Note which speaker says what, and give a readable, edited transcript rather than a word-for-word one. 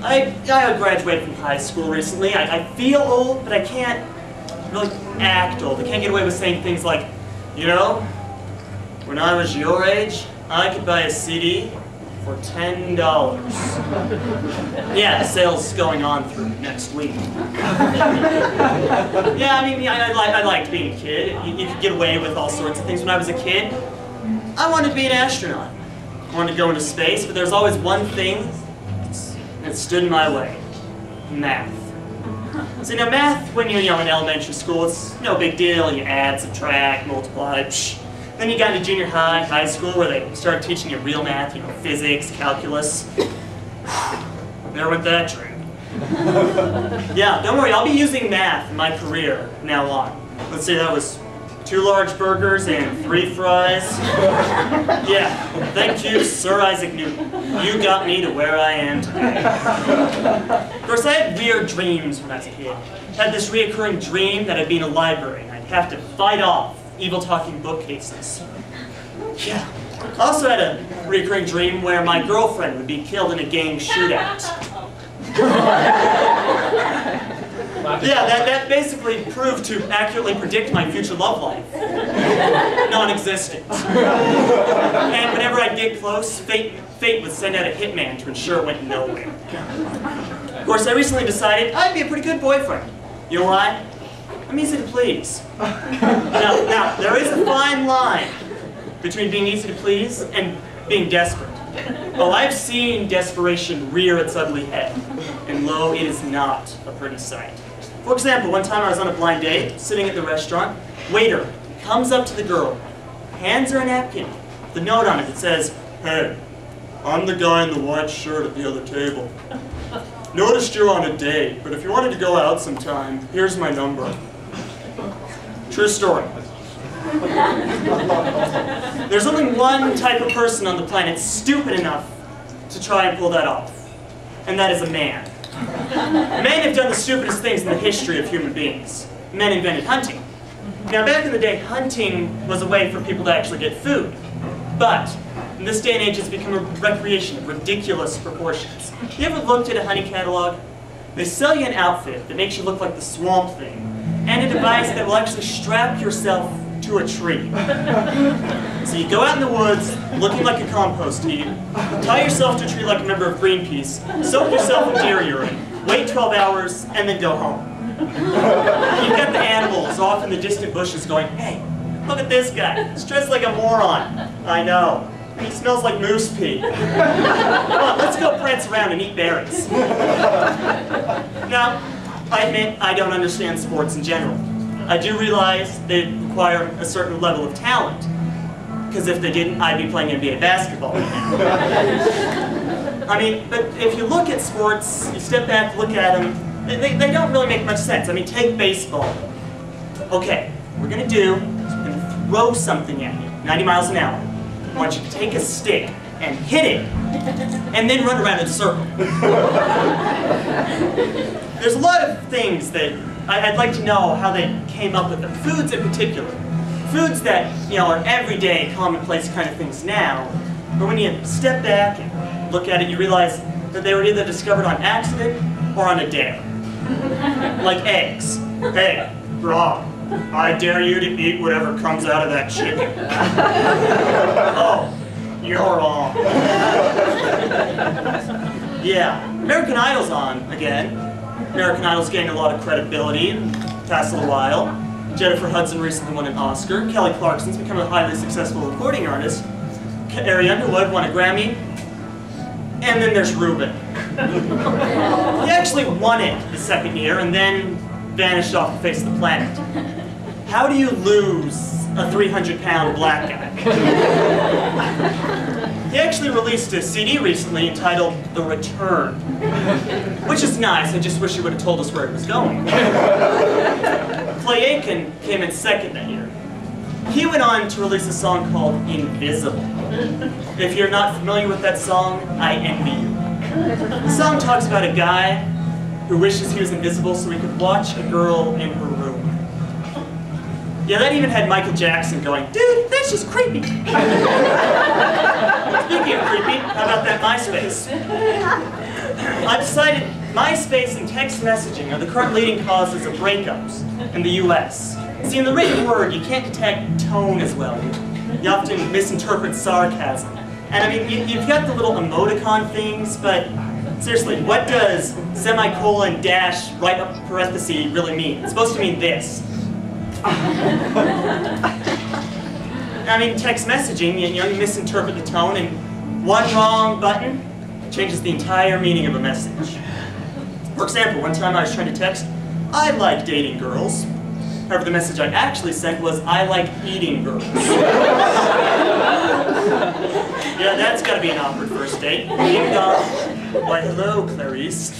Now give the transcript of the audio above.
Speaker 1: I graduated from high school recently. I feel old, but I can't really act old. I can't get away with saying things like, you know, when I was your age, I could buy a CD for $10. Yeah, the sale's going on through next week. Yeah, I mean, I liked being a kid. You could get away with all sorts of things. When I was a kid, I wanted to be an astronaut. I wanted to go into space, but there's always one thing that stood in my way: math. So now math, when you're in elementary school, it's no big deal. You add, subtract, multiply, psh. Then you got into junior high, high school, where they started teaching you real math, physics, calculus. There went that dream. Yeah, don't worry, I'll be using math in my career from now on. Let's see, that was 2 large burgers and 3 fries. Yeah, thank you, Sir Isaac Newton. You got me to where I am today. Of course, I had weird dreams when I was a kid. I had this reoccurring dream that I'd be in a library and I'd have to fight off evil-talking bookcases. Yeah. I also had a recurring dream where my girlfriend would be killed in a gang shootout. Yeah, that basically proved to accurately predict my future love life. Non-existent. And whenever I'd get close, fate would send out a hitman to ensure it went nowhere. Of course, I recently decided I'd be a pretty good boyfriend. You know why? I'm easy to please. Now, there is a fine line between being easy to please and being desperate. Oh, I've seen desperation rear its ugly head, and lo, it is not a pretty sight. For example, one time I was on a blind date, sitting at the restaurant. Waiter comes up to the girl, hands her a napkin, with a note on it that says, "Hey, I'm the guy in the white shirt at the other table. Noticed you're on a date, but if you wanted to go out sometime, here's my number." True story. There's only one type of person on the planet stupid enough to try and pull that off, and that is a man. Men have done the stupidest things in the history of human beings. Men invented hunting. Now, back in the day, hunting was a way for people to actually get food. But in this day and age, it's become a recreation of ridiculous proportions. You ever looked at a hunting catalog? They sell you an outfit that makes you look like the Swamp Thing, and a device that will actually strap yourself to a tree. So you go out in the woods, looking like a compost heap, tie yourself to a tree like a member of Greenpeace, soak yourself in deer urine, wait 12 hours, and then go home. You've got the animals off in the distant bushes going, "Hey, look at this guy, he's dressed like a moron." I know. He smells like moose pee. Come on, let's go prance around and eat berries. Now, I admit I don't understand sports in general. I do realize they require a certain level of talent, because if they didn't, I'd be playing NBA basketball right now. I mean, but if you look at sports, you step back, look at them, they don't really make much sense. I mean, take baseball. Okay, what we're going to do is we're going to throw something at you, 90 miles an hour. I want you to take a stick and hit it, and then run around in a circle. There's a lot of things that I'd like to know how they came up with them. Foods in particular. Foods that, are everyday, commonplace kind of things now, but when you step back and look at it, you realize that they were either discovered on accident or on a dare. Like eggs. Hey, Rob, I dare you to eat whatever comes out of that chicken. Oh, you're wrong. Yeah, American Idol's on again. American Idol's gained a lot of credibility in the past little while. Jennifer Hudson recently won an Oscar. Kelly Clarkson's become a highly successful recording artist. Ariana Underwood won a Grammy. And then there's Ruben. He actually won it the second year and then vanished off the face of the planet. How do you lose a 300-pound black guy? He actually released a CD recently entitled The Return, which is nice. I just wish he would have told us where it was going. Clay Aiken came in second that year. He went on to release a song called Invisible. If you're not familiar with that song, I envy you. The song talks about a guy who wishes he was invisible so he could watch a girl in her room. Yeah, that even had Michael Jackson going, "Dude, that's just creepy." Speaking of creepy, how about that MySpace? I've decided MySpace and text messaging are the current leading causes of breakups in the US. See, in the written word, you can't detect tone as well. You often misinterpret sarcasm. And I mean, you've got the little emoticon things, but seriously, what does semicolon dash right up parenthesis really mean? It's supposed to mean this. I mean, text messaging, you misinterpret the tone, and one wrong button changes the entire meaning of a message. For example, one time I was trying to text, "I like dating girls." However, the message I actually sent was, "I like eating girls." Yeah, that's gotta be an awkward first date. Ding dong. Why, hello, Clarice.